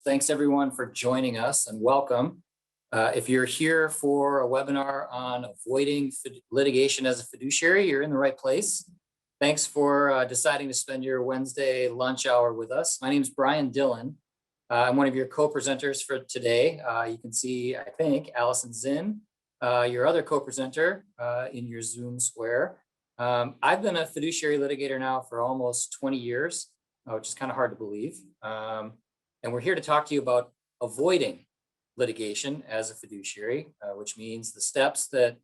Thanks everyone for joining us and welcome. If you're here for a webinar on avoiding litigation as a fiduciary, you're in the right place. Thanks for deciding to spend your Wednesday lunch hour with us. My name is Brian Dillon. I'm one of your co-presenters for today. You can see, I think, Allison Zinn, your other co-presenter in your Zoom square. I've been a fiduciary litigator now for almost 20 years, which is kind of hard to believe. And we're here to talk to you about avoiding litigation as a fiduciary, which means the steps that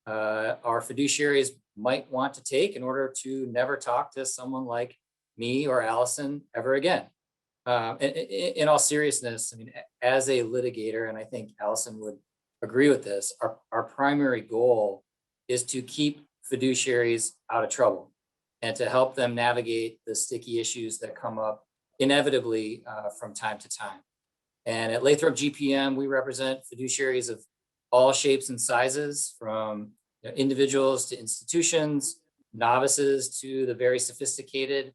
our fiduciaries might want to take in order to never talk to someone like me or Allison ever again. In all seriousness, I mean, as a litigator, and I think Allison would agree with this, our primary goal is to keep fiduciaries out of trouble and to help them navigate the sticky issues that come up inevitably from time to time. And at Lathrop GPM, we represent fiduciaries of all shapes and sizes, from individuals to institutions, novices to the very sophisticated.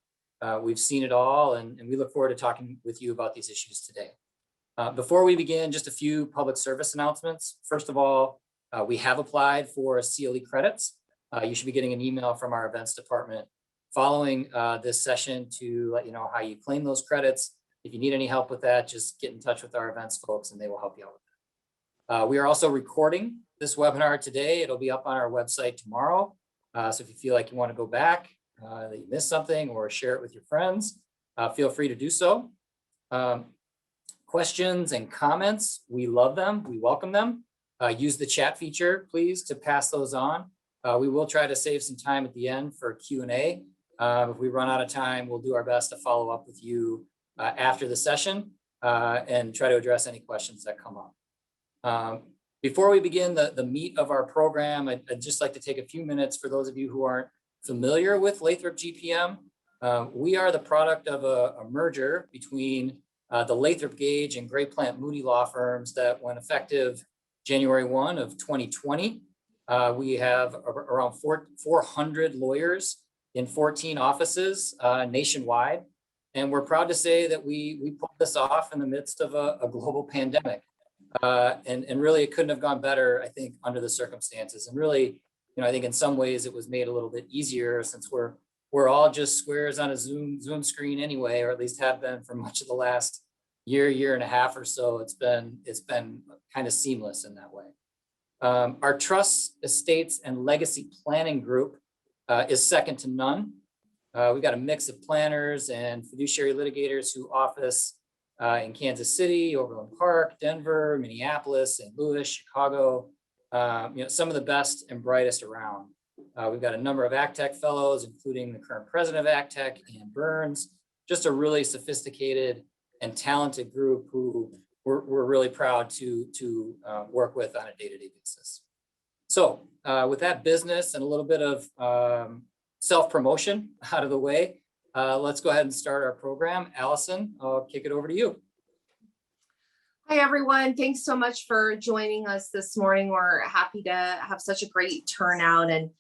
We've seen it all, and we look forward to talking with you about these issues today. Before we begin, just a few public service announcements. First of all, we have applied for CLE credits. You should be getting an email from our events department following this session to let you know how you claim those credits. If you need any help with that, just get in touch with our events folks and they will help you out with that. We are also recording this webinar today. It'll be up on our website tomorrow. So if you feel like you want to go back, that you missed something, or share it with your friends, feel free to do so. Questions and comments, we love them, we welcome them. Use the chat feature, please, to pass those on. We will try to save some time at the end for Q&A. If we run out of time, we'll do our best to follow up with you after the session and try to address any questions that come up. Before we begin the meat of our program, I'd just like to take a few minutes for those of you who aren't familiar with Lathrop GPM. We are the product of a merger between the Lathrop Gage and Great Plant Moody law firms that went effective January 1 of 2020. We have around 400 lawyers in 14 offices nationwide. And we're proud to say that we pulled this off in the midst of a global pandemic. And really, it couldn't have gone better, I think, under the circumstances. And really, I think in some ways it was made a little bit easier since we're all just squares on a Zoom screen anyway, or at least have been for much of the last year and a half or so. It's been kind of seamless in that way. Our trust, estates, and legacy planning group is second to none. We've got a mix of planners and fiduciary litigators who office in Kansas City, Overland Park, Denver, Minneapolis, St. Louis, Chicago, some of the best and brightest around. We've got a number of ACTEC fellows, including the current president of ACTEC, Ann Burns, just a really sophisticated and talented group who we're really proud to work with on a day-to-day basis. So with that business and a little bit of self-promotion out of the way, let's go ahead and start our program. Allison, I'll kick it over to you. Hi, everyone. Thanks so much for joining us this morning. We're happy to have such a great turnout and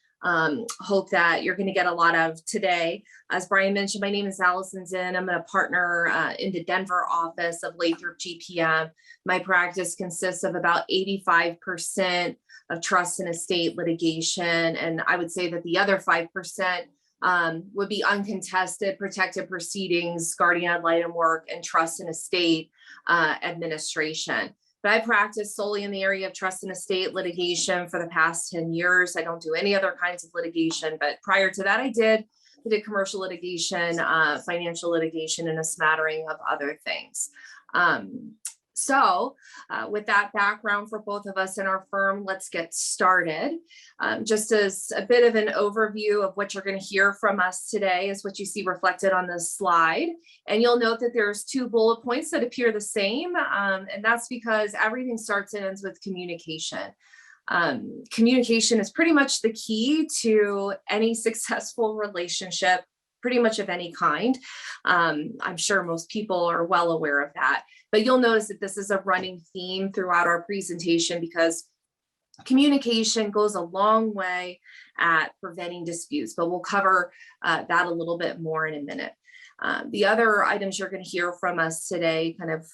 hope that you're going to get a lot of today. As Brian mentioned, my name is Allison Zinn. I'm a partner in the Denver office of Lathrop GPM. My practice consists of about 85% of trust and estate litigation. And I would say that the other 5% would be uncontested protected proceedings, guardian ad litem work, and trust and estate administration. But I practice solely in the area of trust and estate litigation for the past 10 years. I don't do any other kinds of litigation, but prior to that, I did commercial litigation, financial litigation, and a smattering of other things. So with that background for both of us in our firm, let's get started. Just as a bit of an overview of what you're going to hear from us today is what you see reflected on this slide. And you'll note that there's 2 bullet points that appear the same. And that's because everything starts and ends with communication. Communication is pretty much the key to any successful relationship, pretty much of any kind. I'm sure most people are well aware of that. But you'll notice that this is a running theme throughout our presentation because communication goes a long way at preventing disputes, but we'll cover that a little bit more in a minute. The other items you're going to hear from us today, kind of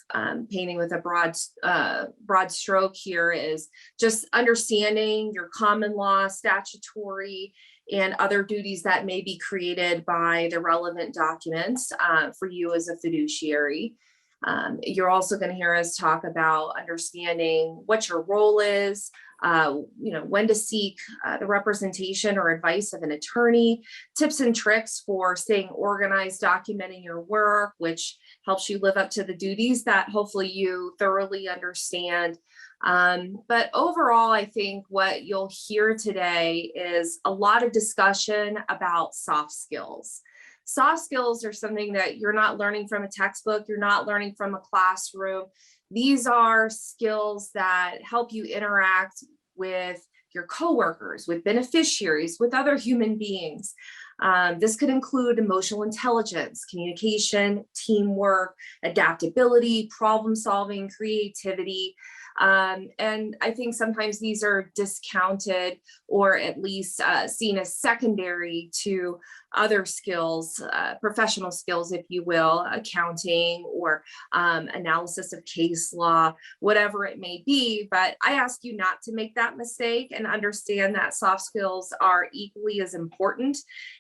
painting with a broad stroke here, is just understanding your common law, statutory, and other duties that may be created by the relevant documents for you as a fiduciary. You're also going to hear us talk about understanding what your role is, when to seek the representation or advice of an attorney, tips and tricks for staying organized, documenting your work, which helps you live up to the duties that hopefully you thoroughly understand. But overall, I think what you'll hear today is a lot of discussion about soft skills. Soft skills are something that you're not learning from a textbook, you're not learning from a classroom. These are skills that help you interact with your coworkers, with beneficiaries, with other human beings. This could include emotional intelligence, communication, teamwork, adaptability, problem solving, creativity. And I think sometimes these are discounted or at least seen as secondary to other skills, professional skills, if you will, accounting or analysis of case law, whatever it may be. But I ask you not to make that mistake and understand that soft skills are equally as important.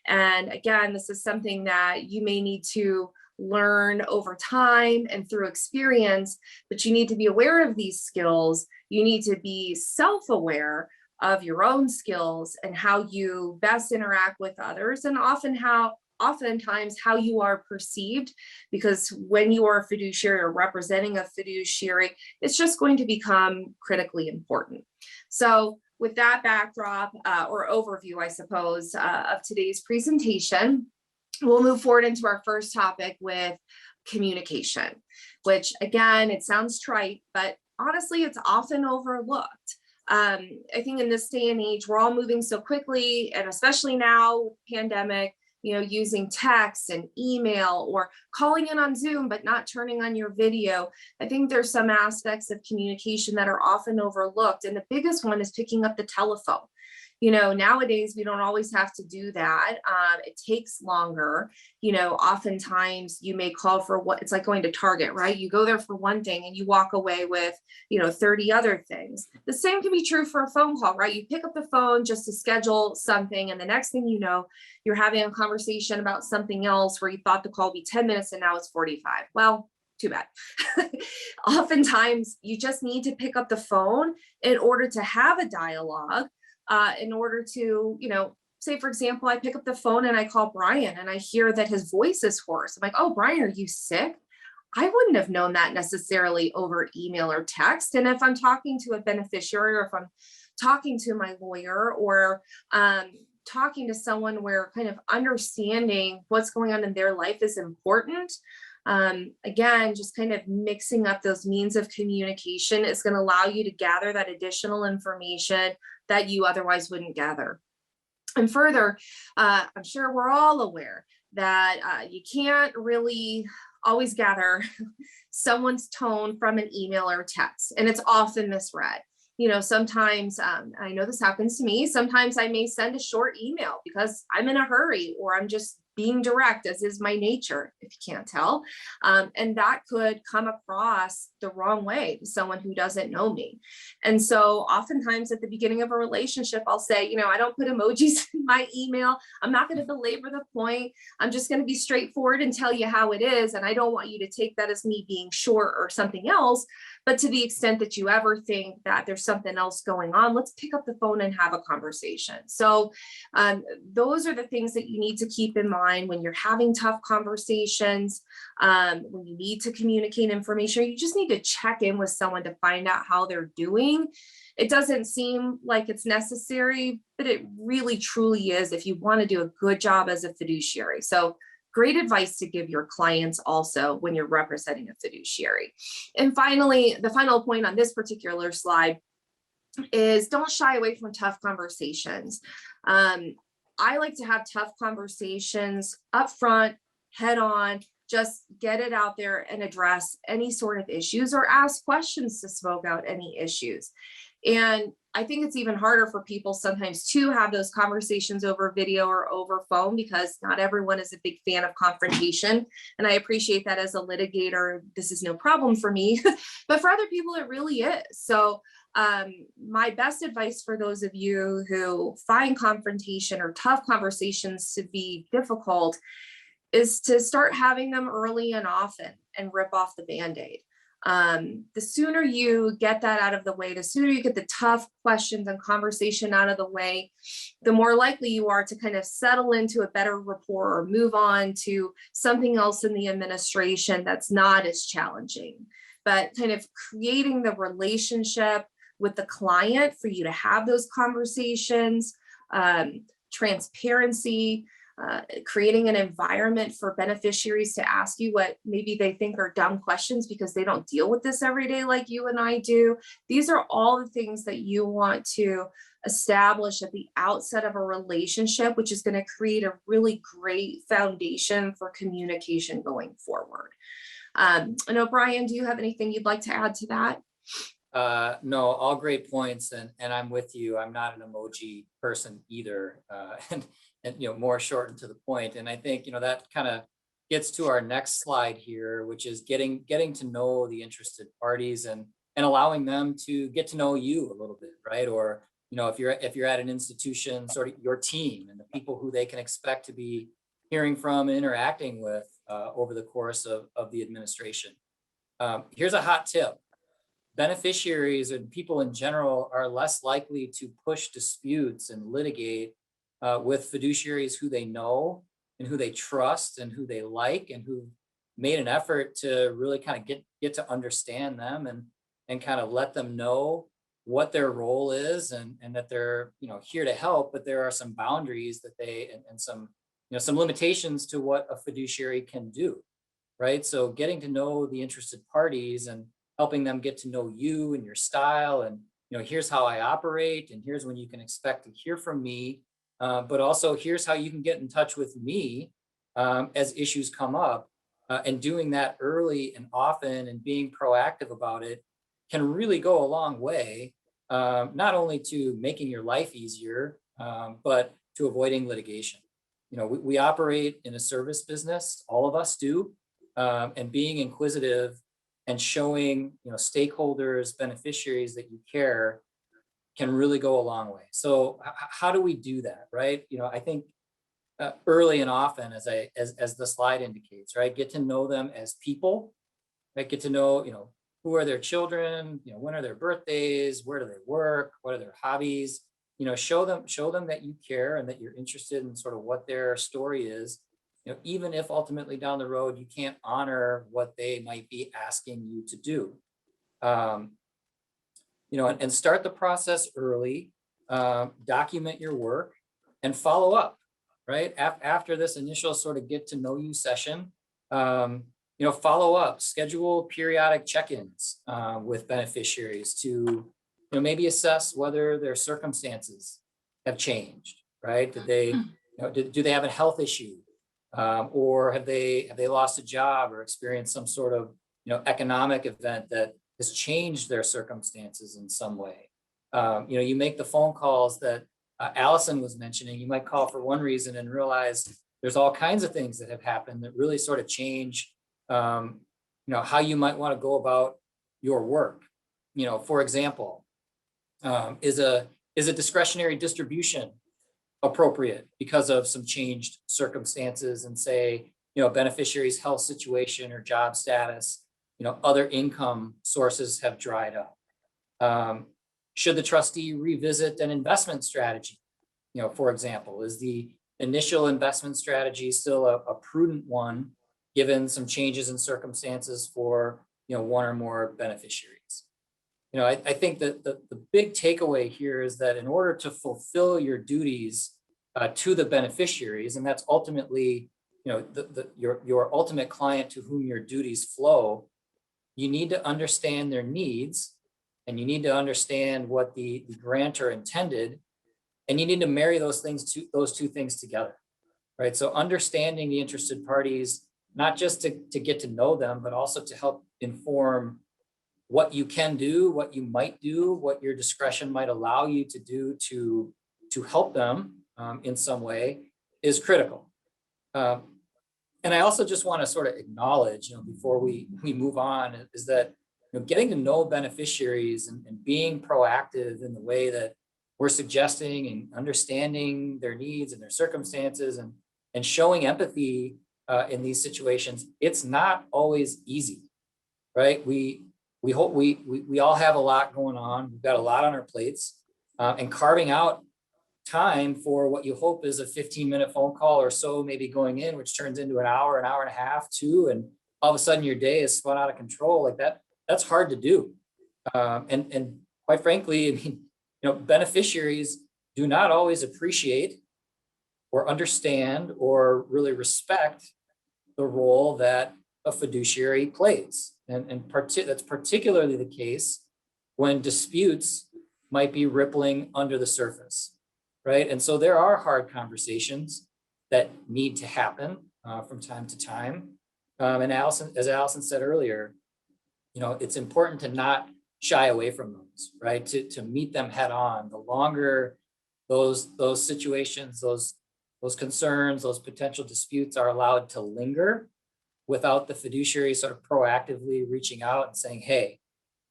And again, this is something that you may need to learn over time and through experience, but you need to be aware of these skills. You need to be self-aware of your own skills and how you best interact with others, and oftentimes how you are perceived, because when you are a fiduciary or representing a fiduciary, it's just going to become critically important. So with that backdrop or overview, I suppose, of today's presentation, we'll move forward into our first topic with communication, which again, it sounds trite, but honestly, it's often overlooked. I think in this day and age, we're all moving so quickly, and especially now, pandemic, using text and email or calling in on Zoom, but not turning on your video. I think there's some aspects of communication that are often overlooked. And the biggest one is picking up the telephone. Nowadays we don't always have to do that. It takes longer. Oftentimes you may call for what it's like going to Target, right? You go there for one thing and you walk away with, 30 other things. The same can be true for a phone call, right? You pick up the phone just to schedule something, and the next thing you know, you're having a conversation about something else where you thought the call would be 10 minutes and now it's 45. Well, too bad. Oftentimes you just need to pick up the phone in order to have a dialogue. In order to, say, for example, I pick up the phone and I call Brian and I hear that his voice is hoarse. I'm like, oh, Brian, are you sick? I wouldn't have known that necessarily over email or text. And if I'm talking to a beneficiary, or if I'm talking to my lawyer, or talking to someone where kind of understanding what's going on in their life is important. Again, just kind of mixing up those means of communication is going to allow you to gather that additional information that you otherwise wouldn't gather. And further, I'm sure we're all aware that you can't really always gather someone's tone from an email or text, and it's often misread. Sometimes I know this happens to me. Sometimes I may send a short email because I'm in a hurry, or I'm just being direct, as is my nature, if you can't tell. And that could come across the wrong way to someone who doesn't know me. And so oftentimes at the beginning of a relationship, I'll say, I don't put emojis in my email. I'm not going to belabor the point. I'm just going to be straightforward and tell you how it is. And I don't want you to take that as me being short or something else. But to the extent that you ever think that there's something else going on, let's pick up the phone and have a conversation. So those are the things that you need to keep in mind when you're having tough conversations, when you need to communicate information. You just need to check in with someone to find out how they're doing. It doesn't seem like it's necessary, but it really truly is if you want to do a good job as a fiduciary. So great advice to give your clients also when you're representing a fiduciary. And finally, the final point on this particular slide is don't shy away from tough conversations. I like to have tough conversations up front, head on, just get it out there and address any sort of issues, or ask questions to smoke out any issues. And I think it's even harder for people sometimes to have those conversations over video or over phone, because not everyone is a big fan of confrontation. And I appreciate that as a litigator, this is no problem for me, but for other people, it really is. So my best advice for those of you who find confrontation or tough conversations to be difficult is to start having them early and often and rip off the Band-Aid. The sooner you get that out of the way, the sooner you get the tough questions and conversation out of the way, the more likely you are to kind of settle into a better rapport or move on to something else in the administration that's not as challenging. But kind of creating the relationship with the client for you to have those conversations, transparency, creating an environment for beneficiaries to ask you what maybe they think are dumb questions because they don't deal with this every day like you and I do. These are all the things that you want to establish at the outset of a relationship, which is going to create a really great foundation for communication going forward. I know, Brian, do you have anything you'd like to add to that? No, all great points. And I'm with you. I'm not an emoji person either. And more short and to the point. And I think, that kind of gets to our next slide here, which is getting to know the interested parties and allowing them to get to know you a little bit, right? Or, if you're at an institution, sort of your team and the people who they can expect to be hearing from and interacting with over the course of the administration. Here's a hot tip. Beneficiaries and people in general are less likely to push disputes and litigate with fiduciaries who they know and who they trust and who they like and who made an effort to really kind of get to understand them and kind of let them know what their role is and that they're here to help, but there are some boundaries that they and some some limitations to what a fiduciary can do, right? So getting to know the interested parties and helping them get to know you and your style and here's how I operate and here's when you can expect to hear from me. But also here's how you can get in touch with me as issues come up, and doing that early and often and being proactive about it can really go a long way, not only to making your life easier, but to avoiding litigation. We operate in a service business, all of us do, and being inquisitive and showing stakeholders, beneficiaries that you care can really go a long way. So how do we do that, right? I think early and often, as the slide indicates, right, get to know them as people, right? Get to know, who are their children, when are their birthdays, where do they work, what are their hobbies, show them that you care and that you're interested in sort of what their story is, even if ultimately down the road you can't honor what they might be asking you to do. And start the process early, document your work and follow up, right? After this initial sort of get to know you session, follow up, schedule periodic check-ins with beneficiaries to, maybe assess whether their circumstances have changed, right? Did they, do they have a health issue? Or have they lost a job or experienced some sort of, economic event that has changed their circumstances in some way? You make the phone calls that Allison was mentioning. You might call for one reason and realize there's all kinds of things that have happened that really sort of change, how you might want to go about your work. For example, is a discretionary distribution appropriate because of some changed circumstances and say, beneficiary's health situation or job status, other income sources have dried up. Should the trustee revisit an investment strategy? For example, is the initial investment strategy still a prudent one given some changes in circumstances for, one or more beneficiaries? I think that the big takeaway here is that in order to fulfill your duties to the beneficiaries, and that's ultimately, your ultimate client to whom your duties flow, you need to understand their needs and you need to understand what the grantor intended, and you need to marry those two things together, right? So understanding the interested parties, not just to get to know them, but also to help inform what you can do, what you might do, what your discretion might allow you to do to help them in some way is critical. Um, and I also just want to sort of acknowledge, before we move on, is that getting to know beneficiaries and being proactive in the way that we're suggesting and understanding their needs and their circumstances and showing empathy in these situations, it's not always easy, right? We hope we all have a lot going on. We've got a lot on our plates, and carving out time for what you hope is a 15-minute phone call or so, maybe going in, which turns into an hour and a half, two, and all of a sudden your day is spun out of control like that. That's hard to do. And quite frankly, I mean, beneficiaries do not always appreciate or understand or really respect the role that a fiduciary plays. And that's particularly the case when disputes might be rippling under the surface, right? And so there are hard conversations that need to happen from time to time. And as Allison said earlier, it's important to not shy away from those, right? To meet them head on. The longer those situations, those concerns, those potential disputes are allowed to linger without the fiduciary sort of proactively reaching out and saying, hey,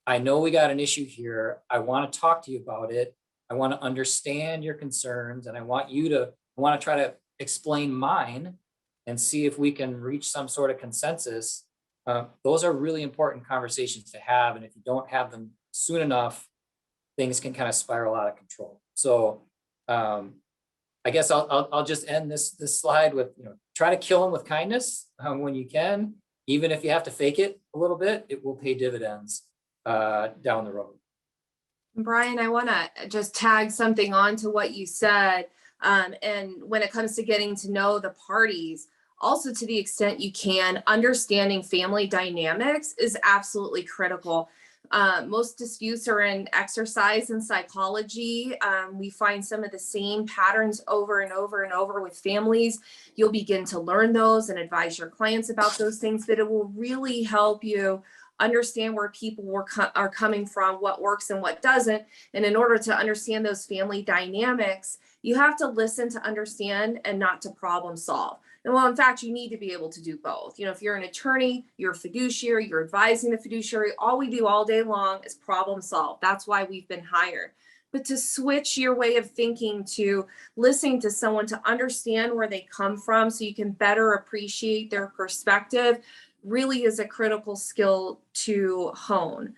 I know we got an issue here. I want to talk to you about it. I want to understand your concerns, and I want to try to explain mine and see if we can reach some sort of consensus. Those are really important conversations to have. And if you don't have them soon enough, things can kind of spiral out of control. So I guess I'll just end this slide with, try to kill them with kindness when you can. Even if you have to fake it a little bit, it will pay dividends down the road. Brian, I want to just tag something on to what you said. And when it comes to getting to know the parties, also to the extent you can, understanding family dynamics is absolutely critical. Most disputes are in exercise and psychology. We find some of the same patterns over and over and over with families. You'll begin to learn those and advise your clients about those things, but it will really help you understand where people are coming from, what works and what doesn't. And in order to understand those family dynamics, you have to listen to understand and not to problem solve. And well, in fact, you need to be able to do both. If you're an attorney, you're a fiduciary, you're advising the fiduciary, all we do all day long is problem solve. That's why we've been hired. But to switch your way of thinking to listening to someone to understand where they come from so you can better appreciate their perspective really is a critical skill to hone.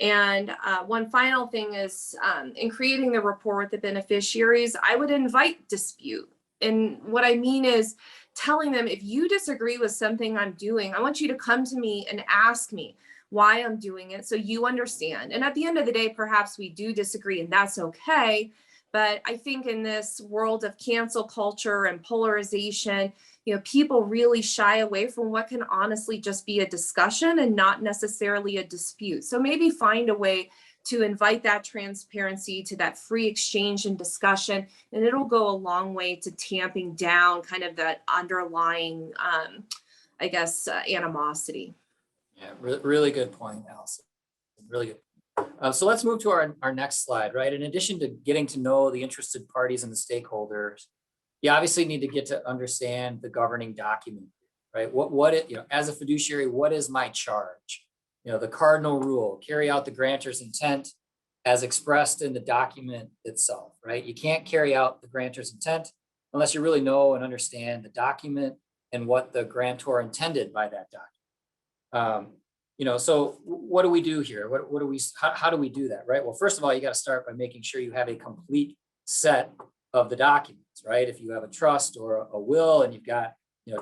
And one final thing is in creating the rapport with the beneficiaries, I would invite dispute. And what I mean is telling them, if you disagree with something I'm doing, I want you to come to me and ask me why I'm doing it so you understand. And at the end of the day, perhaps we do disagree, and that's okay. But I think in this world of cancel culture and polarization, people really shy away from what can honestly just be a discussion and not necessarily a dispute. So maybe find a way to invite that transparency, to that free exchange and discussion, and it'll go a long way to tamping down kind of that underlying, animosity. Yeah, really good point, Allison. Really good. So let's move to our next slide, right? In addition to getting to know the interested parties and the stakeholders, you obviously need to get to understand the governing document, right? As a fiduciary, what is my charge? The cardinal rule: carry out the grantor's intent as expressed in the document itself, right? You can't carry out the grantor's intent unless you really know and understand the document and what the grantor intended by that document. So what do we do here? How do we do that, right? Well, first of all, you got to start by making sure you have a complete set of the documents, right? If you have a trust or a will and you've got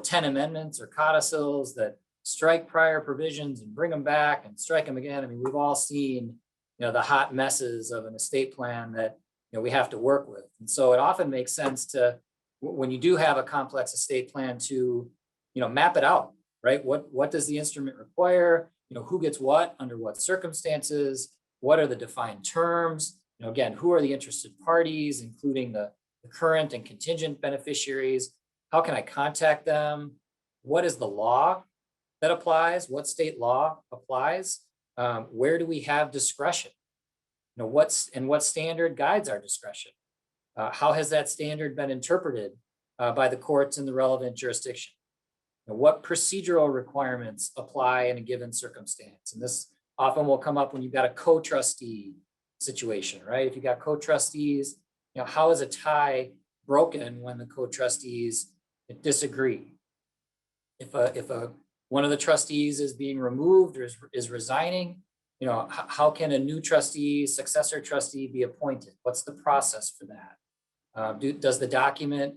10 amendments or codicils that strike prior provisions and bring them back and strike them again. I mean, we've all seen the hot messes of an estate plan that we have to work with. And so it often makes sense to, when you do have a complex estate plan, to map it out, right? What does the instrument require? Who gets what under what circumstances? What are the defined terms? Again, who are the interested parties, including the current and contingent beneficiaries? How can I contact them? What is the law that applies? What state law applies? Where do we have discretion? What standard guides our discretion? How has that standard been interpreted by the courts in the relevant jurisdiction? What procedural requirements apply in a given circumstance? And this often will come up when you've got a co-trustee situation, right? If you've got co-trustees, how is a tie broken when the co-trustees disagree? If one of the trustees is being removed or is resigning, how can a new trustee, successor trustee be appointed? What's the process for that? Does the document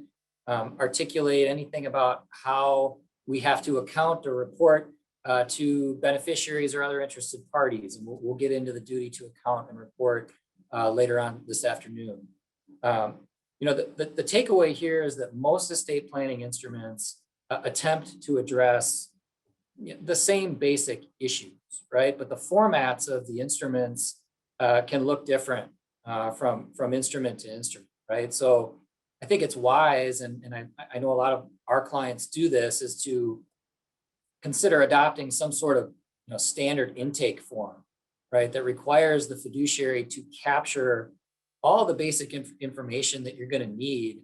articulate anything about how we have to account or report to beneficiaries or other interested parties? And we'll get into the duty to account and report later on this afternoon. The takeaway here is that most estate planning instruments attempt to address the same basic issues, right? But the formats of the instruments can look different from instrument to instrument, right? So I think it's wise, and I know a lot of our clients do this, is to consider adopting some sort of standard intake form, right? That requires the fiduciary to capture all the basic information that you're going to need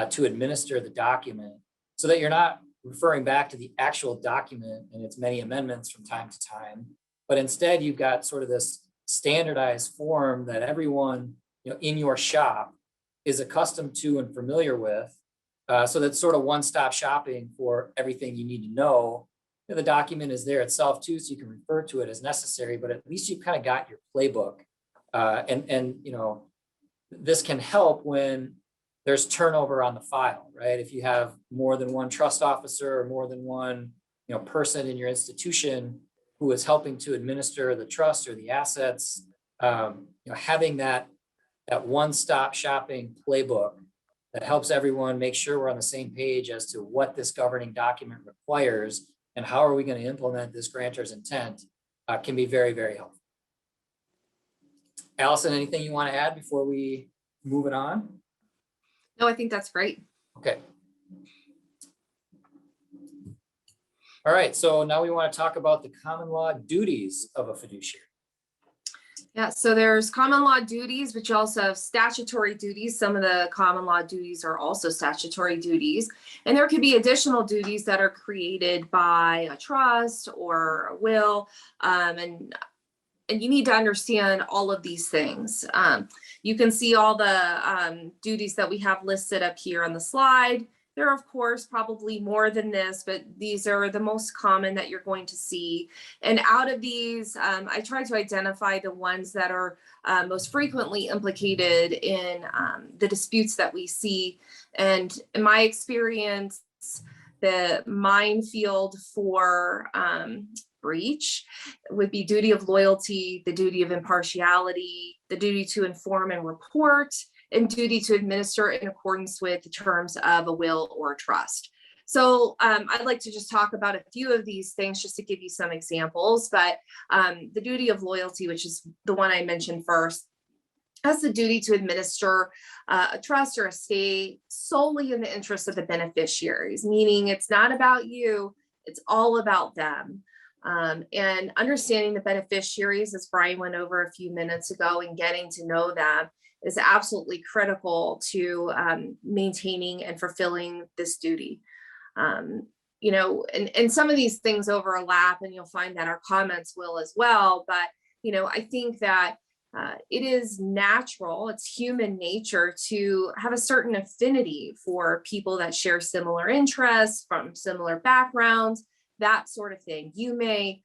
to administer the document, so that you're not referring back to the actual document and its many amendments from time to time, but instead you've got sort of this standardized form that everyone in your shop is accustomed to and familiar with. So that's sort of one-stop shopping for everything you need to know. The document is there itself too, so you can refer to it as necessary, but at least you've kind of got your playbook. And this can help when there's turnover on the file, right? If you have more than one trust officer or more than one person in your institution who is helping to administer the trust or the assets, having that one-stop shopping playbook that helps everyone make sure we're on the same page as to what this governing document requires and how are we going to implement this grantor's intent can be very, very helpful. Allison, anything you want to add before we move it on? No, I think that's great. Okay. All right, so now we want to talk about the common law duties of a fiduciary. Yeah, so there's common law duties, but you also have statutory duties. Some of the common law duties are also statutory duties. And there could be additional duties that are created by a trust or a will. And you need to understand all of these things. You can see all the duties that we have listed up here on the slide. There are, of course, probably more than this, but these are the most common that you're going to see. And out of these, I try to identify the ones that are most frequently implicated in the disputes that we see. And in my experience, the minefield for breach would be duty of loyalty, the duty of impartiality, the duty to inform and report, and duty to administer in accordance with the terms of a will or a trust. So I'd like to just talk about a few of these things just to give you some examples, but the duty of loyalty, which is the one I mentioned first, has the duty to administer a trust or estate solely in the interest of the beneficiaries, meaning it's not about you, it's all about them. And understanding the beneficiaries, as Brian went over a few minutes ago, and getting to know them is absolutely critical to maintaining and fulfilling this duty. And some of these things overlap, and you'll find that our comments will as well. But, I think that it is natural, it's human nature to have a certain affinity for people that share similar interests, from similar backgrounds, that sort of thing. You may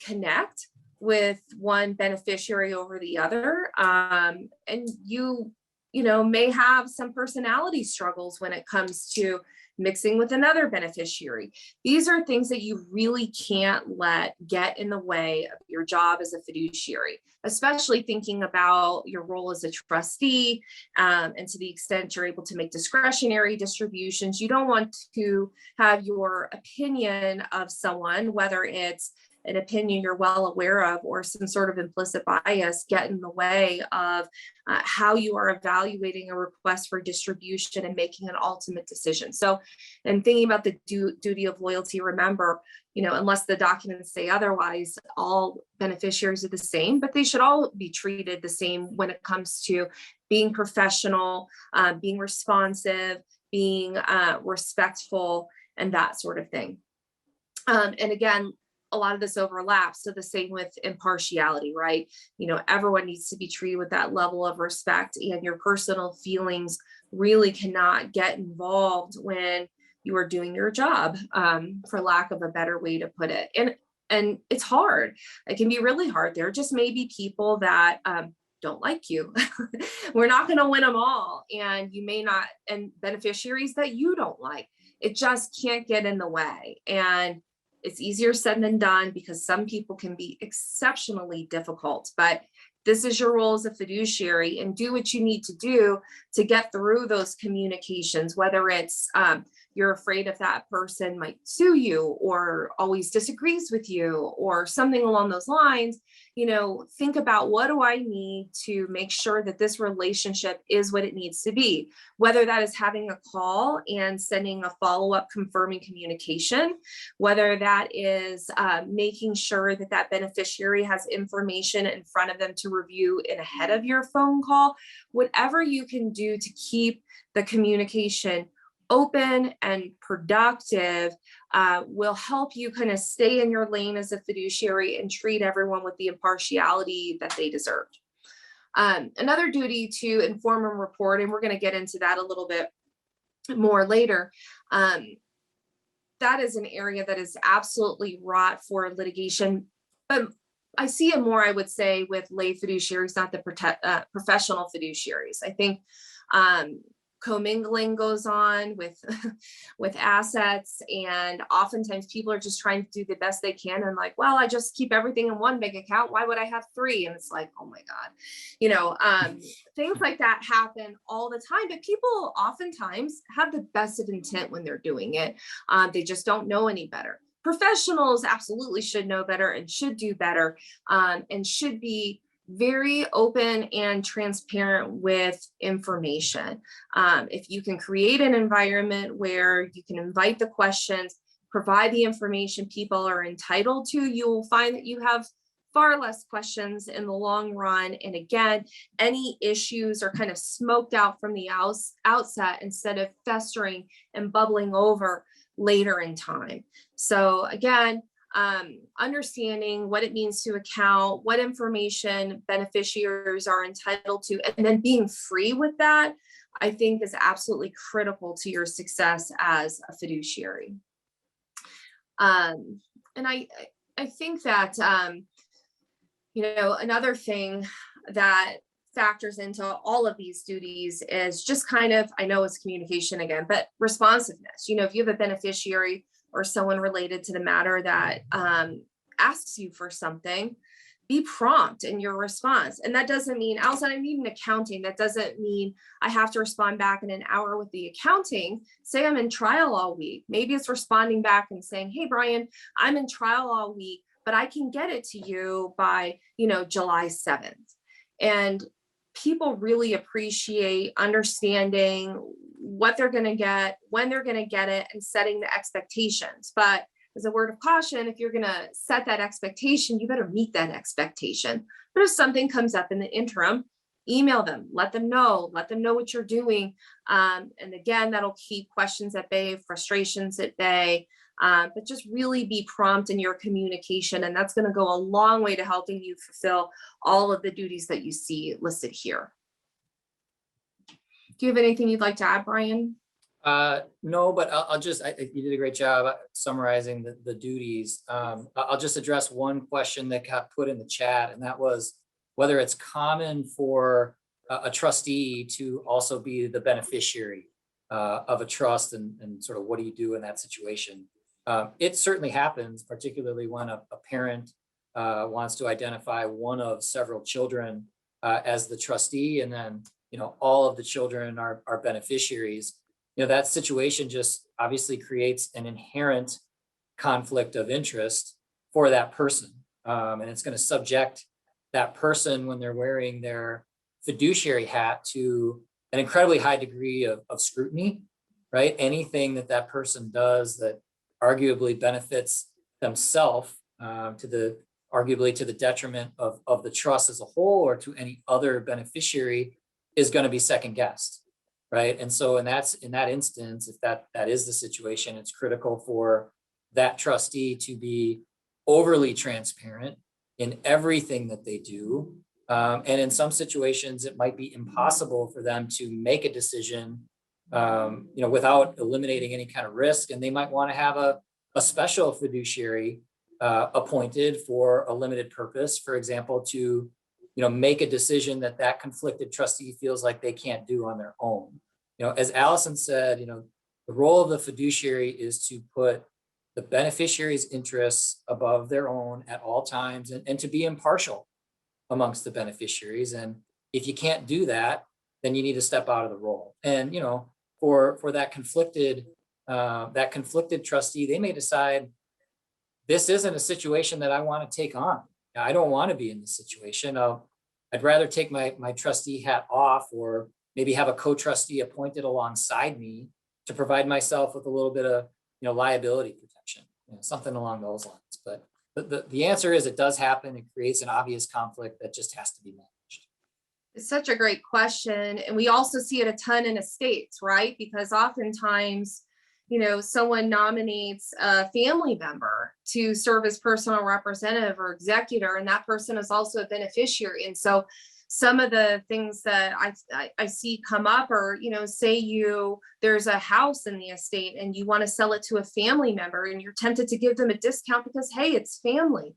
connect with one beneficiary over the other, and you may have some personality struggles when it comes to mixing with another beneficiary. These are things that you really can't let get in the way of your job as a fiduciary, especially thinking about your role as a trustee, and to the extent you're able to make discretionary distributions. You don't want to have your opinion of someone, whether it's an opinion you're well aware of or some sort of implicit bias get in the way of how you are evaluating a request for distribution and making an ultimate decision. So, and thinking about the duty of loyalty, remember, unless the documents say otherwise, all beneficiaries are the same, but they should all be treated the same when it comes to being professional, being responsive, being respectful, and that sort of thing. And again, a lot of this overlaps. So the same with impartiality, right? Everyone needs to be treated with that level of respect, and your personal feelings really cannot get involved when you are doing your job, for lack of a better way to put it. And it's hard. It can be really hard. There just may be people that don't like you. We're not going to win them all. And you may not, and beneficiaries that you don't like. It just can't get in the way. And it's easier said than done because some people can be exceptionally difficult, but this is your role as a fiduciary, and do what you need to do to get through those communications, whether it's you're afraid if that person might sue you or always disagrees with you or something along those lines. Think about, what do I need to make sure that this relationship is what it needs to be, whether that is having a call and sending a follow-up confirming communication, whether that is making sure that that beneficiary has information in front of them to review in ahead of your phone call. Whatever you can do to keep the communication open and productive will help you kind of stay in your lane as a fiduciary and treat everyone with the impartiality that they deserve. Another duty to inform and report, and we're going to get into that a little bit more later. That is an area that is absolutely wrought for litigation, but I see it more, I would say, with lay fiduciaries, not the professional fiduciaries. I think commingling goes on with with assets, and oftentimes people are just trying to do the best they can and like, well, I just keep everything in one bank account, why would I have three? And it's like, oh my god, things like that happen all the time, but people oftentimes have the best of intent when they're doing it. They just don't know any better. Professionals absolutely should know better and should do better, and should be very open and transparent with information. If you can create an environment where you can invite the questions, provide the information people are entitled to, you will find that you have far less questions in the long run. And again, any issues are kind of smoked out from the outset instead of festering and bubbling over later in time. So again, understanding what it means to account, what information beneficiaries are entitled to, and then being free with that, I think is absolutely critical to your success as a fiduciary. And I think that, another thing that factors into all of these duties is just kind of, I know it's communication again, but responsiveness. If you have a beneficiary or someone related to the matter that asks you for something, be prompt in your response. And that doesn't mean, outside of even accounting, that doesn't mean I have to respond back in an hour with the accounting. Say I'm in trial all week. Maybe it's responding back and saying, hey, Brian, I'm in trial all week, but I can get it to you by, July 7th. And people really appreciate understanding what they're going to get, when they're going to get it, and setting the expectations. But as a word of caution, if you're going to set that expectation, you better meet that expectation. But if something comes up in the interim, email them, let them know what you're doing. And again, that'll keep questions at bay, frustrations at bay, but just really be prompt in your communication. And that's going to go a long way to helping you fulfill all of the duties that you see listed here. Do you have anything you'd like to add, Brian? No, but you did a great job summarizing the duties. I'll just address one question that got put in the chat, and that was whether it's common for a trustee to also be the beneficiary of a trust, and sort of what do you do in that situation? It certainly happens, particularly when a parent wants to identify one of several children as the trustee, and then all of the children are beneficiaries. That situation just obviously creates an inherent conflict of interest for that person. And it's going to subject that person, when they're wearing their fiduciary hat, to an incredibly high degree of scrutiny, right? Anything that that person does that arguably benefits themselves, arguably to the detriment of the trust as a whole or to any other beneficiary, is going to be second guessed, right? And so in that instance, if that is the situation, it's critical for that trustee to be overly transparent in everything that they do. And in some situations, it might be impossible for them to make a decision, without eliminating any kind of risk. And they might want to have a special fiduciary appointed for a limited purpose, for example, to make a decision that conflicted trustee feels like they can't do on their own. As Allison said, the role of the fiduciary is to put the beneficiary's interests above their own at all times, and to be impartial amongst the beneficiaries. And if you can't do that, then you need to step out of the role. And for that conflicted trustee, they may decide, this isn't a situation that I want to take on. I don't want to be in this situation. I'd rather take my trustee hat off, or maybe have a co-trustee appointed alongside me to provide myself with a little bit of liability protection, something along those lines. But the answer is, it does happen. It creates an obvious conflict that just has to be managed. It's such a great question. And we also see it a ton in estates, right? Because oftentimes, someone nominates a family member to serve as personal representative or executor, and that person is also a beneficiary. And so some of the things that I see come up are, say there's a house in the estate and you want to sell it to a family member, and you're tempted to give them a discount because, hey, it's family.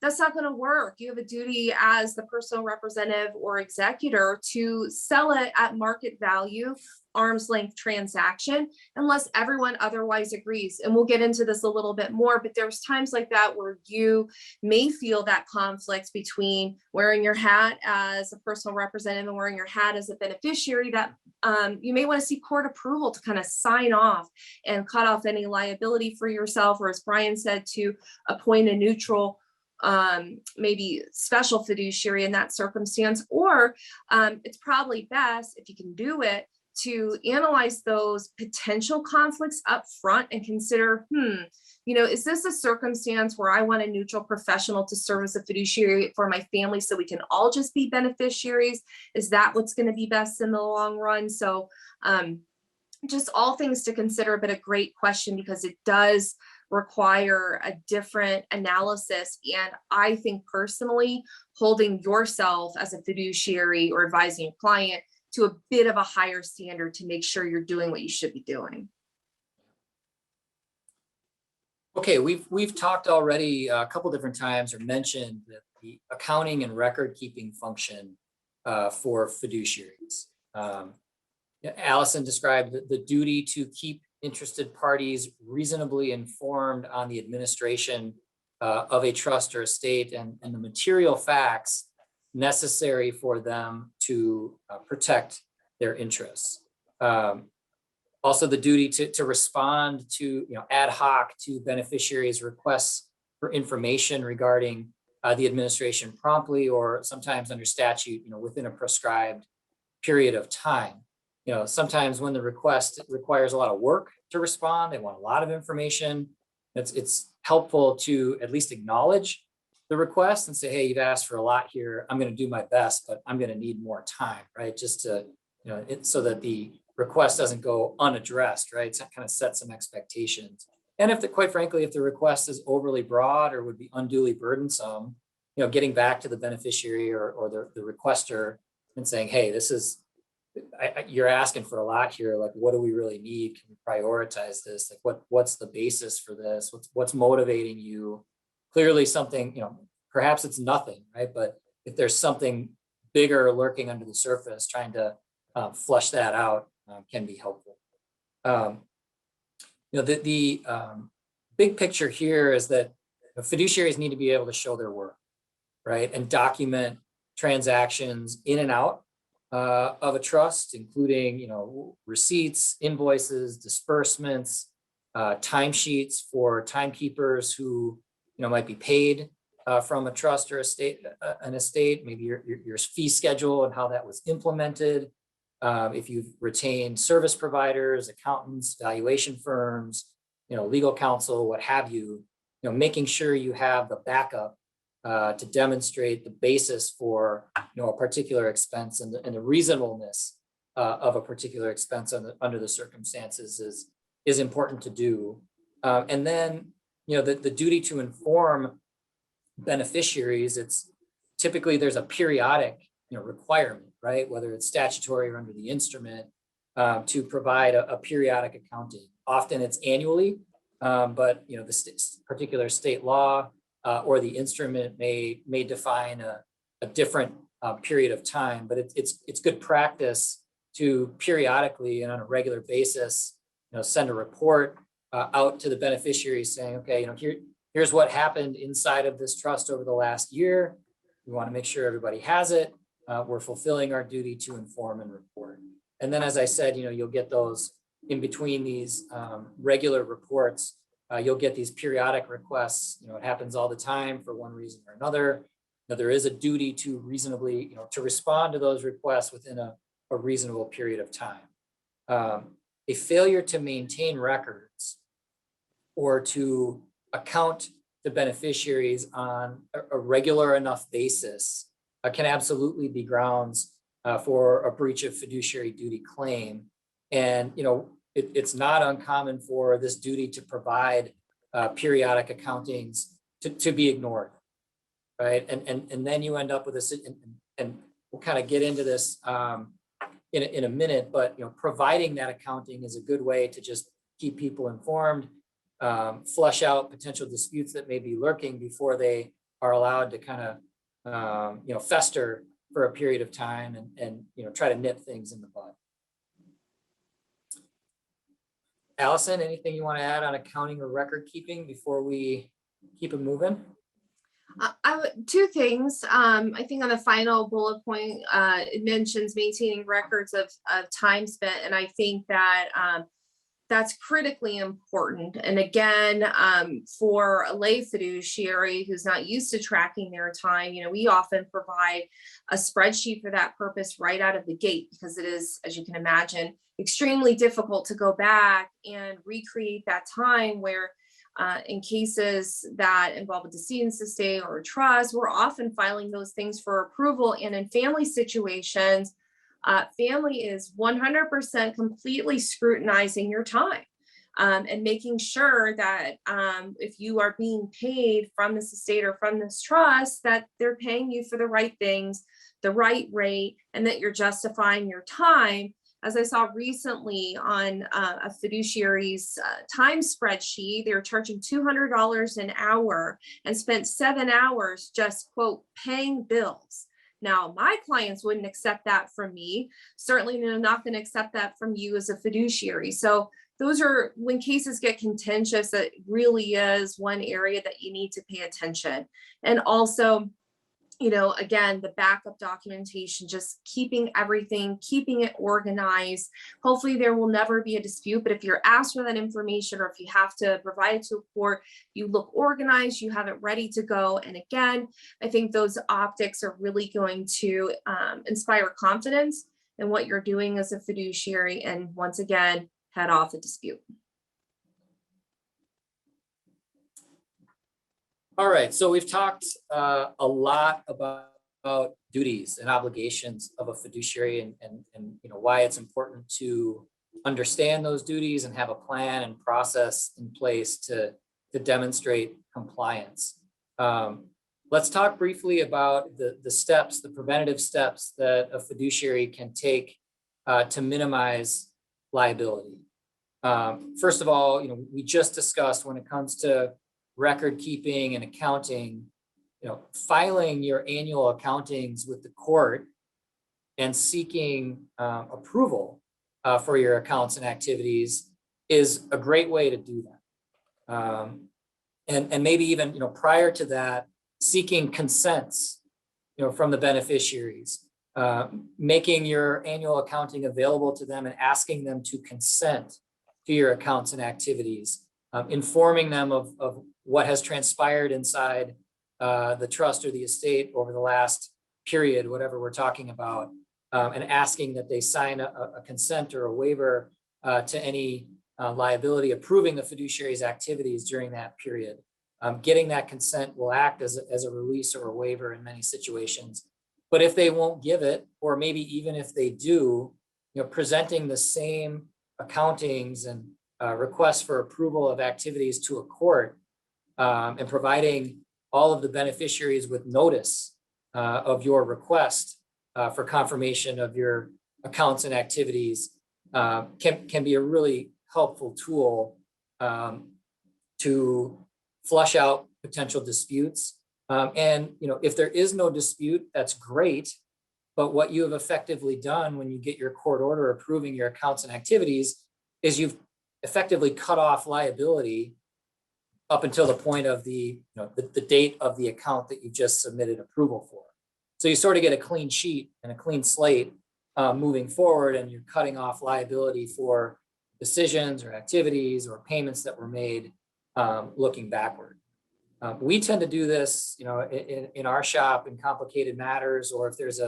That's not going to work. You have a duty as the personal representative or executor to sell it at market value, arm's length transaction, unless everyone otherwise agrees. And we'll get into this a little bit more, but there's times like that where you may feel that conflict between wearing your hat as a personal representative and wearing your hat as a beneficiary, that you may want to seek court approval to kind of sign off and cut off any liability for yourself, or as Brian said, to appoint a neutral maybe special fiduciary in that circumstance. Or it's probably best, if you can do it, to analyze those potential conflicts up front and consider, is this a circumstance where I want a neutral professional to serve as a fiduciary for my family so we can all just be beneficiaries? Is that what's going to be best in the long run? So just all things to consider, but a great question, because it does require a different analysis. And I think personally, holding yourself as a fiduciary or advising a client to a bit of a higher standard to make sure you're doing what you should be doing. Okay, we've talked already a couple different times, or mentioned the accounting and record keeping function for fiduciaries. Allison described the duty to keep interested parties reasonably informed on the administration of a trust or estate, and the material facts necessary for them to protect their interests. Also, the duty to respond to ad hoc to beneficiaries' requests for information regarding the administration promptly, or sometimes under statute, within a prescribed period of time. Sometimes when the request requires a lot of work to respond, they want a lot of information. It's helpful to at least acknowledge the request and say, hey, you've asked for a lot here. I'm going to do my best, but I'm going to need more time, right? Just to, so that the request doesn't go unaddressed, right? So kind of set some expectations. And quite frankly, if the request is overly broad or would be unduly burdensome, getting back to the beneficiary or the requester and saying, hey, you're asking for a lot here. Like, what do we really need? Can we prioritize this? Like, what's the basis for this? What's motivating you? Clearly something, perhaps it's nothing, right? But if there's something bigger lurking under the surface, trying to flush that out can be helpful. The big picture here is that fiduciaries need to be able to show their work, right? And document transactions in and out of a trust, including, receipts, invoices, disbursements, timesheets for timekeepers who might be paid from a trust or an estate, maybe your fee schedule and how that was implemented. If you've retained service providers, accountants, valuation firms, legal counsel, what have you, making sure you have the backup to demonstrate the basis for a particular expense and the reasonableness of a particular expense under the circumstances is important to do. And then the duty to inform beneficiaries, it's typically there's a periodic requirement, right? Whether it's statutory or under the instrument, to provide a periodic accounting. Often it's annually, but the particular state law or the instrument may define a different period of time. But it's good practice to periodically and on a regular basis, send a report out to the beneficiaries saying, okay, here's what happened inside of this trust over the last year. We want to make sure everybody has it. We're fulfilling our duty to inform and report. And then, as I said, you'll get those in between these regular reports. You'll get these periodic requests. It happens all the time for one reason or another. There is a duty to reasonably, to respond to those requests within a reasonable period of time. A failure to maintain records or to account to beneficiaries on a regular enough basis can absolutely be grounds for a breach of fiduciary duty claim. And, it's not uncommon for this duty to provide periodic accountings to be ignored, right? And then you end up with this, and we'll kind of get into this in a minute, but, providing that accounting is a good way to just keep people informed, flush out potential disputes that may be lurking before they are allowed to kind of, fester for a period of time and try to nip things in the bud. Allison, anything you want to add on accounting or record keeping before we keep it moving? Two things. I think on the final bullet point, it mentions maintaining records of time spent. And I think that that's critically important. And again, for a lay fiduciary who's not used to tracking their time, we often provide a spreadsheet for that purpose right out of the gate, because it is, as you can imagine, extremely difficult to go back and recreate that time where in cases that involve a decedent's estate or a trust, we're often filing those things for approval. And in family situations, family is 100% completely scrutinizing your time and making sure that if you are being paid from this estate or from this trust, that they're paying you for the right things, the right rate, and that you're justifying your time. As I saw recently on a fiduciary's time spreadsheet, they were charging $200 an hour and spent 7 hours just, quote, paying bills. Now, my clients wouldn't accept that from me. Certainly, they're not going to accept that from you as a fiduciary. So those are when cases get contentious, that really is one area that you need to pay attention. And also, again, the backup documentation, just keeping everything, keeping it organized. Hopefully there will never be a dispute, but if you're asked for that information or if you have to provide it to a court, you look organized, you have it ready to go. And again, I think those optics are really going to inspire confidence in what you're doing as a fiduciary. And once again, head off a dispute. All right, so we've talked a lot about duties and obligations of a fiduciary and why it's important to understand those duties and have a plan and process in place to demonstrate compliance. Let's talk briefly about the steps, the preventative steps that a fiduciary can take to minimize liability. First of all, we just discussed when it comes to record keeping and accounting, filing your annual accountings with the court and seeking approval for your accounts and activities is a great way to do that. And maybe even, prior to that, seeking consents, from the beneficiaries, making your annual accounting available to them and asking them to consent to your accounts and activities informing them of what has transpired inside the trust or the estate over the last period, whatever we're talking about, and asking that they sign a consent or a waiver to any liability, approving the fiduciary's activities during that period. Getting that consent will act as a release or a waiver in many situations. But if they won't give it, or maybe even if they do, presenting the same accountings and requests for approval of activities to a court, and providing all of the beneficiaries with notice of your request for confirmation of your accounts and activities can be a really helpful tool to flush out potential disputes. And if there is no dispute, that's great. But what you have effectively done when you get your court order approving your accounts and activities is you've effectively cut off liability up until the point of the date of the account that you just submitted approval for. So you sort of get a clean sheet and a clean slate moving forward, and you're cutting off liability for decisions or activities or payments that were made looking backward. We tend to do this, in our shop in complicated matters, or if there's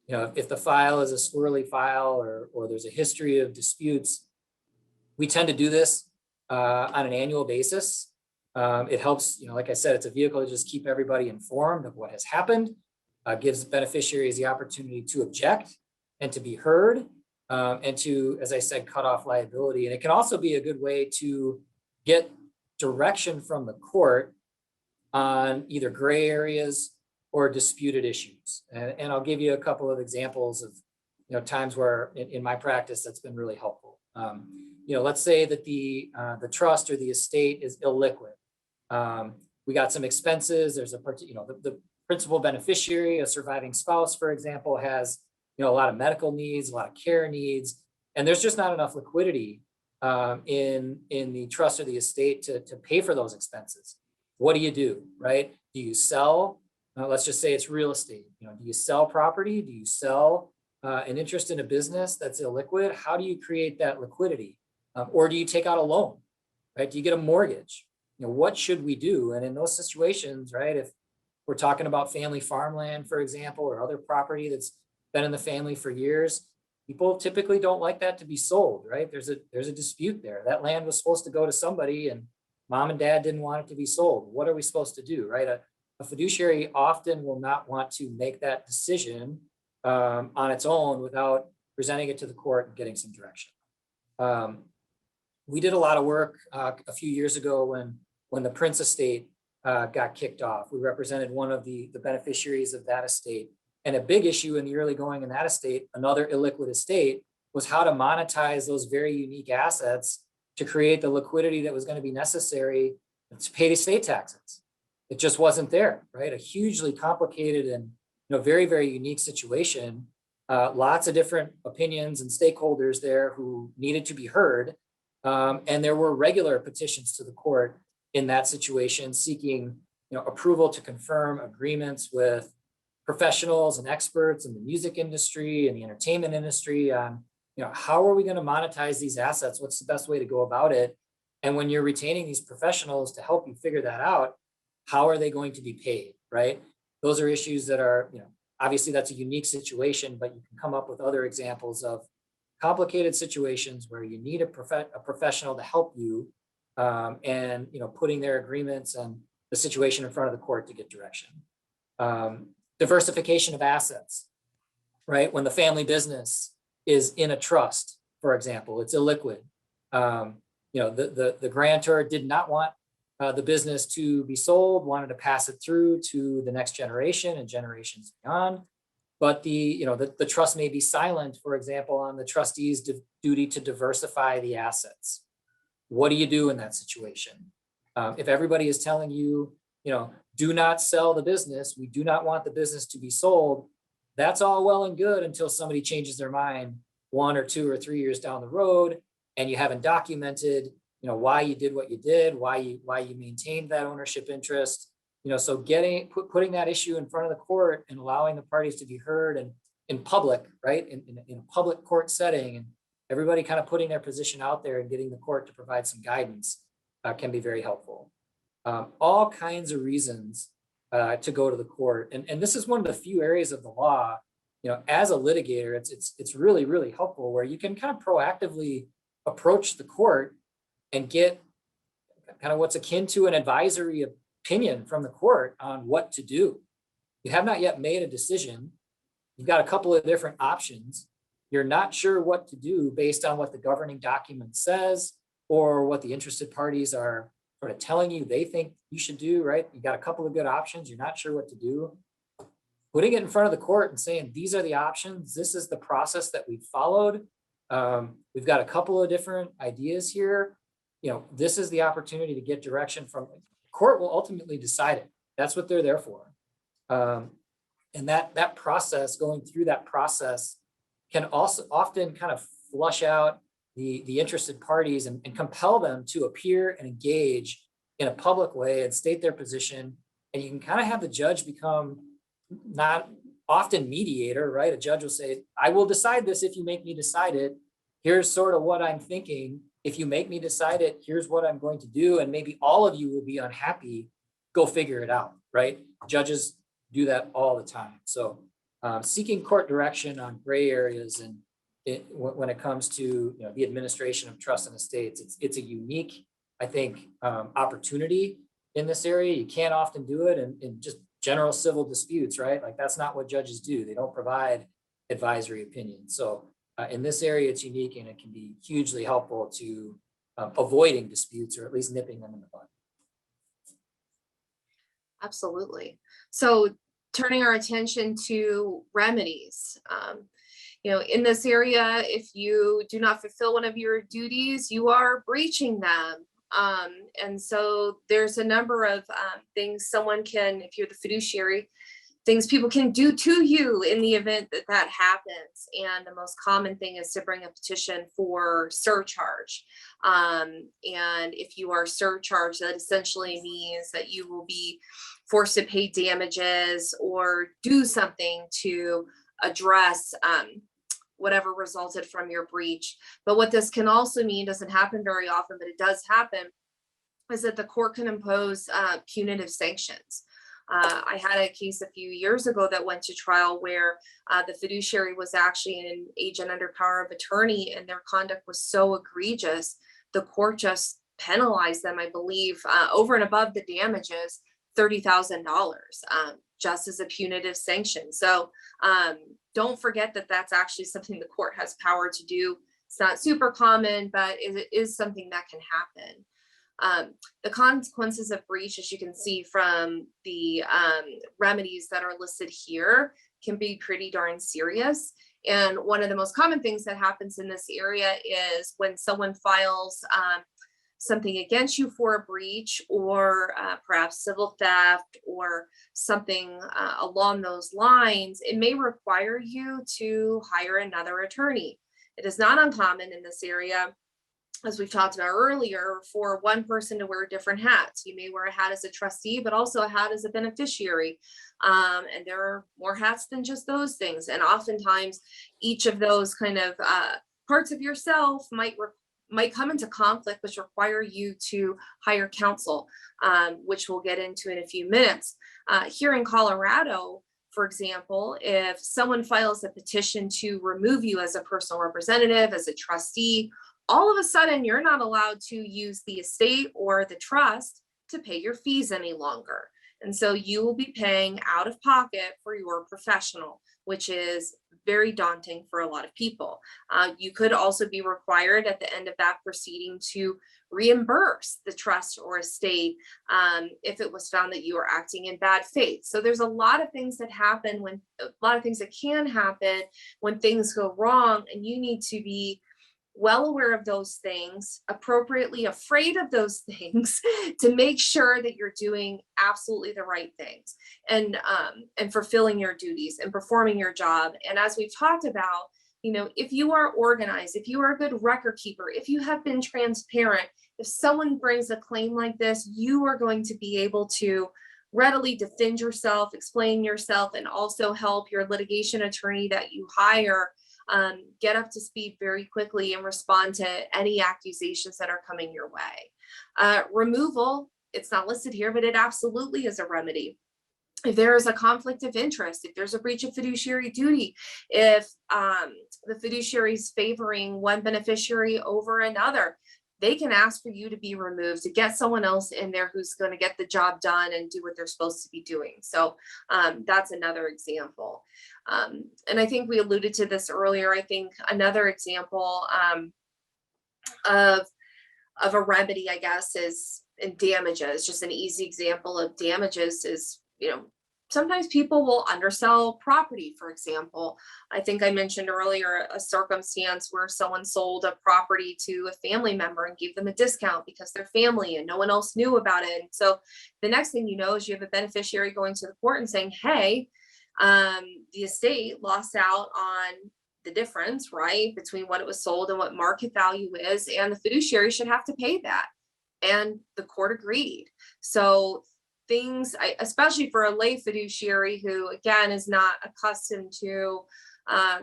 if the file is a squirrely file or there's a history of disputes, we tend to do this on an annual basis. It helps, like I said, it's a vehicle to just keep everybody informed of what has happened, gives beneficiaries the opportunity to object and to be heard, and to, as I said, cut off liability. And it can also be a good way to get direction from the court on either gray areas or disputed issues. And I'll give you a couple of examples of times where in my practice that's been really helpful. Let's say that the trust or the estate is illiquid. We got some expenses. There's the principal beneficiary, a surviving spouse, for example, has a lot of medical needs, a lot of care needs, and there's just not enough liquidity in the trust or the estate to pay for those expenses. What do, right? Do you sell? Let's just say it's real estate. Do you sell property? Do you sell an interest in a business that's illiquid? How do you create that liquidity? Or do you take out a loan, right? Do you get a mortgage? What should we do? And in those situations, right, if we're talking about family farmland, for example, or other property that's been in the family for years, people typically don't like that to be sold, right? There's a dispute there. That land was supposed to go to somebody and mom and dad didn't want it to be sold. What are we supposed to do, right? A fiduciary often will not want to make that decision on its own without presenting it to the court and getting some direction. We did a lot of work a few years ago when the Prince estate got kicked off. We represented one of the beneficiaries of that estate. And a big issue in the early going in that estate, another illiquid estate, was how to monetize those very unique assets to create the liquidity that was going to be necessary to pay estate taxes. It just wasn't there, right? A hugely complicated and very, very unique situation. Lots of different opinions and stakeholders there who needed to be heard. And there were regular petitions to the court in that situation seeking approval to confirm agreements with professionals and experts in the music industry and the entertainment industry on how are we going to monetize these assets? What's the best way to go about it? And when you're retaining these professionals to help you figure that out, how are they going to be paid, right? Those are issues that are, obviously that's a unique situation, but you can come up with other examples of complicated situations where you need a professional to help you and, putting their agreements and the situation in front of the court to get direction. Diversification of assets, right? When the family business is in a trust, for example, it's illiquid. The grantor did not want the business to be sold, wanted to pass it through to the next generation and generations beyond. But the trust may be silent, for example, on the trustee's duty to diversify the assets. What do you do in that situation? If everybody is telling you, do not sell the business, we do not want the business to be sold, that's all well and good until somebody changes their mind 1 or 2 or 3 years down the road, and you haven't documented, why you did what you did, why you maintained that ownership interest. So putting that issue in front of the court and allowing the parties to be heard and in public, right, in a public court setting, and everybody kind of putting their position out there and getting the court to provide some guidance can be very helpful. All kinds of reasons to go to the court. And this is one of the few areas of the law, as a litigator, it's really, really helpful where you can kind of proactively approach the court and get kind of what's akin to an advisory opinion from the court on what to do. You have not yet made a decision. You've got a couple of different options. You're not sure what to do based on what the governing document says or what the interested parties are sort of telling you they think you should do, right? You got a couple of good options. You're not sure what to do. Putting it in front of the court and saying, these are the options. This is the process that we've followed. We've got a couple of different ideas here. This is the opportunity to get direction from the court will ultimately decide it. That's what they're there for. And that process, going through that process, can also often kind of flush out the interested parties and compel them to appear and engage in a public way and state their position. And you can kind of have the judge become not often mediator, right? A judge will say, I will decide this if you make me decide it. Here's sort of what I'm thinking. If you make me decide it, here's what I'm going to do. And maybe all of you will be unhappy. Go figure it out, right? Judges do that all the time. So seeking court direction on gray areas and when it comes to the administration of trust and estates, it's a unique, I think, opportunity in this area. You can't often do it in just general civil disputes, right? Like that's not what judges do. They don't provide advisory opinions. So in this area, it's unique and it can be hugely helpful to avoiding disputes or at least nipping them in the bud. Absolutely. So turning our attention to remedies, in this area, if you do not fulfill one of your duties, you are breaching them. And so there's a number of things someone can, if you're the fiduciary, things people can do to you in the event that happens. And the most common thing is to bring a petition for surcharge. And if you are surcharged, that essentially means that you will be forced to pay damages or do something to address whatever resulted from your breach. But what this can also mean, doesn't happen very often, but it does happen, is that the court can impose punitive sanctions. I had a case a few years ago that went to trial where the fiduciary was actually an agent under power of attorney, and their conduct was so egregious, the court just penalized them, I believe, over and above the damages, $30,000, just as a punitive sanction. So don't forget that that's actually something the court has power to do. It's not super common, but it is something that can happen. The consequences of breach, as you can see from the remedies that are listed here, can be pretty darn serious. And one of the most common things that happens in this area is when someone files something against you for a breach or perhaps civil theft or something along those lines, it may require you to hire another attorney. It is not uncommon in this area, as we've talked about earlier, for one person to wear different hats. You may wear a hat as a trustee, but also a hat as a beneficiary. And there are more hats than just those things. And oftentimes each of those kind of parts of yourself might come into conflict, which require you to hire counsel, which we'll get into in a few minutes. Here in Colorado, for example, if someone files a petition to remove you as a personal representative, as a trustee, all of a sudden you're not allowed to use the estate or the trust to pay your fees any longer. And so you will be paying out of pocket for your professional, which is very daunting for a lot of people. You could also be required at the end of that proceeding to reimburse the trust or estate if it was found that you were acting in bad faith. So there's a lot of things that can happen when things go wrong, and you need to be well aware of those things, appropriately afraid of those things, to make sure that you're doing absolutely the right things and fulfilling your duties and performing your job. And as we've talked about, if you are organized, if you are a good record keeper, if you have been transparent, if someone brings a claim like this, you are going to be able to readily defend yourself, explain yourself, and also help your litigation attorney that you hire get up to speed very quickly and respond to any accusations that are coming your way. Removal, it's not listed here, but it absolutely is a remedy. If there is a conflict of interest, if there's a breach of fiduciary duty, if the fiduciary is favoring one beneficiary over another, they can ask for you to be removed to get someone else in there who's going to get the job done and do what they're supposed to be doing. So that's another example. And I think we alluded to this earlier. I think another example of a remedy, I guess, is in damages. Just an easy example of damages is, sometimes people will undersell property, for example. I think I mentioned earlier a circumstance where someone sold a property to a family member and gave them a discount because they're family and no one else knew about it. And so the next thing you know is you have a beneficiary going to the court and saying, hey, the estate lost out on the difference, right, between what it was sold and what market value is, and the fiduciary should have to pay that. And the court agreed. So things, especially for a lay fiduciary who, again, is not accustomed to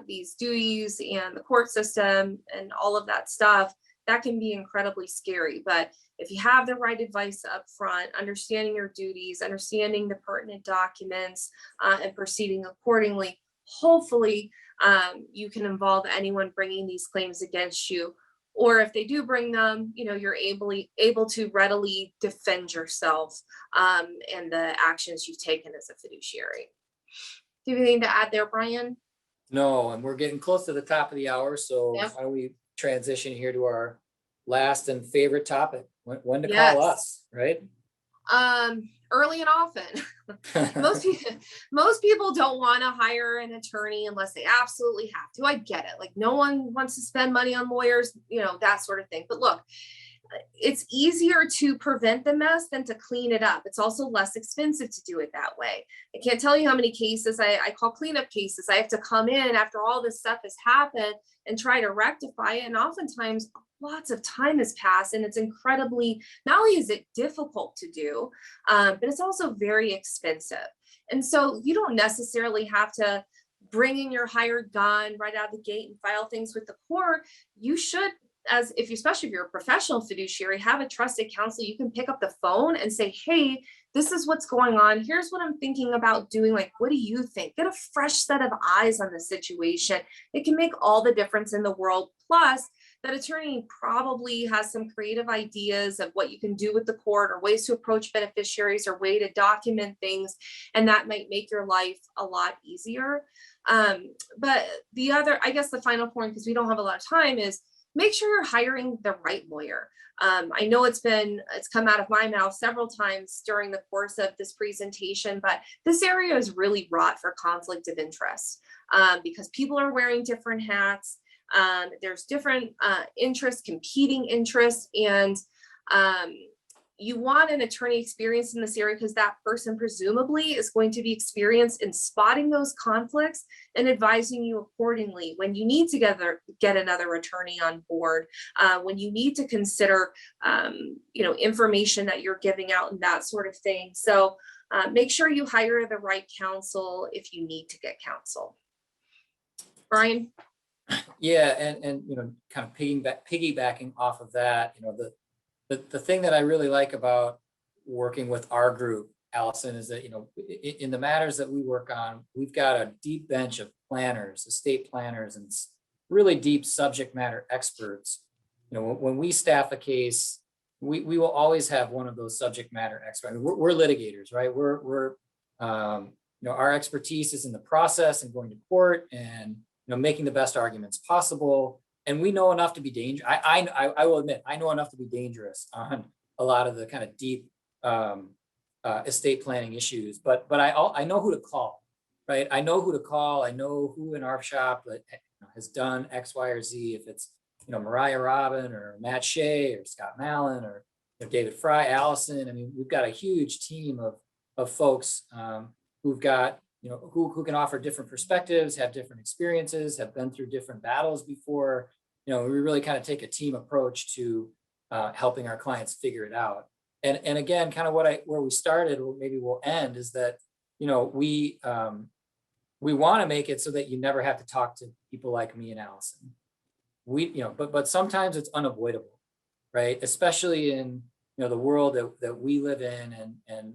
these duties and the court system and all of that stuff, that can be incredibly scary. But if you have the right advice up front, understanding your duties, understanding the pertinent documents, and proceeding accordingly, hopefully you can involve anyone bringing these claims against you. Or if they do bring them, you're able to readily defend yourself and the actions you've taken as a fiduciary. Do you have anything to add there, Brian? No, and we're getting close to the top of the hour. So Yep. Why don't we transition here to our last and favorite topic, when to Yes. call us, right? Early and often. Most people don't want to hire an attorney unless they absolutely have to. I get it. Like, no one wants to spend money on lawyers, that sort of thing. But look, it's easier to prevent the mess than to clean it up. It's also less expensive to do it that way. I can't tell you how many cases I call cleanup cases. I have to come in after all this stuff has happened and try to rectify it. And oftentimes lots of time has passed, and it's incredibly, not only is it difficult to do, but it's also very expensive. And so you don't necessarily have to bring in your hired gun right out of the gate and file things with the court. You should, especially if you're a professional fiduciary, have a trusted counsel. You can pick up the phone and say, hey, this is what's going on. Here's what I'm thinking about doing. Like, what do you think? Get a fresh set of eyes on the situation. It can make all the difference in the world. Plus, that attorney probably has some creative ideas of what you can do with the court, or ways to approach beneficiaries, or way to document things. And that might make your life a lot easier. But the final point, because we don't have a lot of time, is make sure you're hiring the right lawyer. I know it's come out of my mouth several times during the course of this presentation, but this area is really wrought for conflict of interest because people are wearing different hats. There's different interests, competing interests, and you want an attorney experienced in this area because that person presumably is going to be experienced in spotting those conflicts and advising you accordingly when you need to get another attorney on board, when you need to consider information that you're giving out and that sort of thing. So make sure you hire the right counsel if you need to get counsel. Brian? Yeah, and kind of piggybacking off of that, the thing that I really like about working with our group, Allison, is that in the matters that we work on, we've got a deep bench of planners, estate planners, and really deep subject matter experts. When we staff a case, we will always have one of those subject matter experts. I mean, we're litigators, right? We're our expertise is in the process and going to court and making the best arguments possible. And we know enough to be dangerous. I will admit, I know enough to be dangerous on a lot of the kind of deep estate planning issues. But I know who to call, right? I know who to call. I know who in our shop that has done X, Y, or Z. If it's Mariah Robin or Matt Shea or Scott Mallon or David Fry, Allison. I mean, we've got a huge team of folks who've got who can offer different perspectives, have different experiences, have been through different battles before. We really kind of take a team approach to helping our clients figure it out. And again, kind of where we started, or maybe we'll end, is that we we want to make it so that you never have to talk to people like me and Allison. But sometimes it's unavoidable, right? Especially in, the world that we live in, and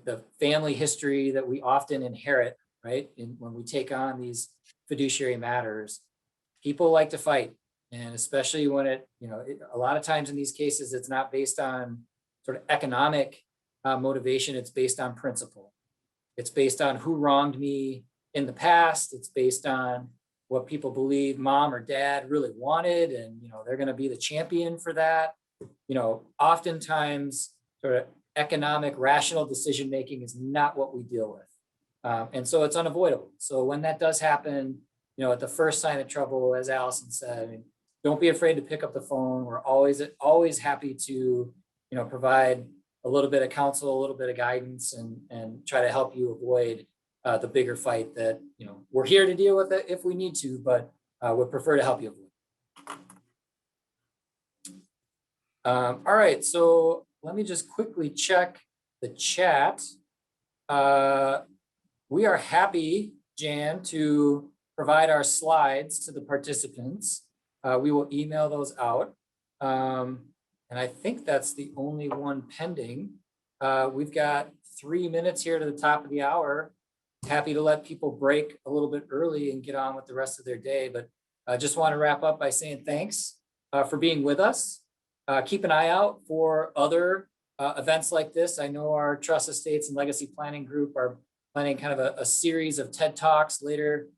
the family history that we often inherit, right? When we take on these fiduciary matters, people like to fight. And especially when a lot of times in these cases, it's not based on sort of economic motivation, it's based on principle. It's based on who wronged me in the past. It's based on what people believe mom or dad really wanted, and they're going to be the champion for that. Oftentimes sort of economic rational decision making is not what we deal with, and so it's unavoidable. So when that does happen, at the first sign of trouble, as Allison said, I mean, don't be afraid to pick up the phone. We're always happy to provide a little bit of counsel, a little bit of guidance, and try to help you avoid the bigger fight that we're here to deal with it if we need to, but would prefer to help you avoid. All right, so let me just quickly check the chat. We are happy, Jan, to provide our slides to the participants. We will email those out. And I think that's the only one pending. We've got 3 minutes here to the top of the hour. Happy to let people break a little bit early and get on with the rest of their day. But I just want to wrap up by saying thanks for being with us. Keep an eye out for other events like this. I know our Trust Estates and Legacy Planning Group are planning kind of a series of TED Talks later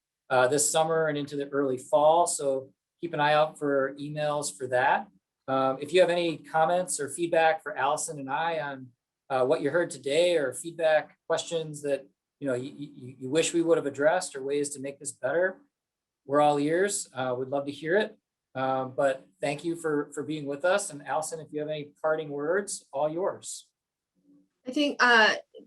this summer and into the early fall. So keep an eye out for emails for that. If you have any comments or feedback for Allison and I on what you heard today, or feedback, questions that you wish we would have addressed, or ways to make this better, we're all ears. We'd love to hear it. But thank you for being with us. And Allison, if you have any parting words, all yours. I think,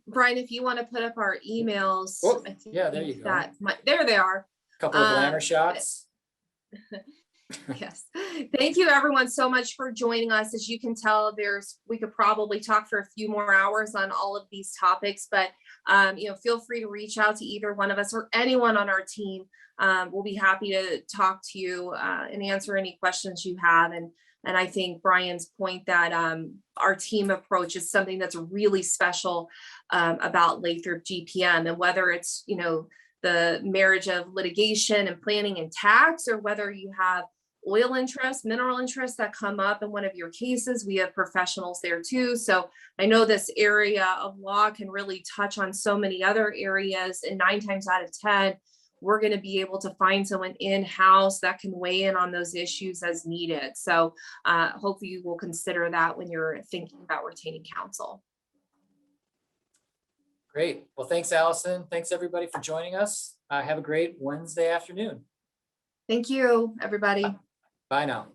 Brian, if you want to put up our emails. Oh, I think yeah, there you go. There they are. A couple of glamour shots. Yes. Thank you everyone so much for joining us. As you can tell, we could probably talk for a few more hours on all of these topics, but feel free to reach out to either one of us or anyone on our team. We'll be happy to talk to you and answer any questions you have. And I think Brian's point that our team approach is something that's really special about Lathrop GPM, and whether it's the marriage of litigation and planning and tax, or whether you have oil interests, mineral interests that come up in one of your cases, we have professionals there too. So I know this area of law can really touch on so many other areas, and 9 times out of 10, we're going to be able to find someone in-house that can weigh in on those issues as needed. So hopefully you will consider that when you're thinking about retaining counsel. Great. Well, thanks, Allison. Thanks everybody for joining us. Have a great Wednesday afternoon. Thank you, everybody. Bye now.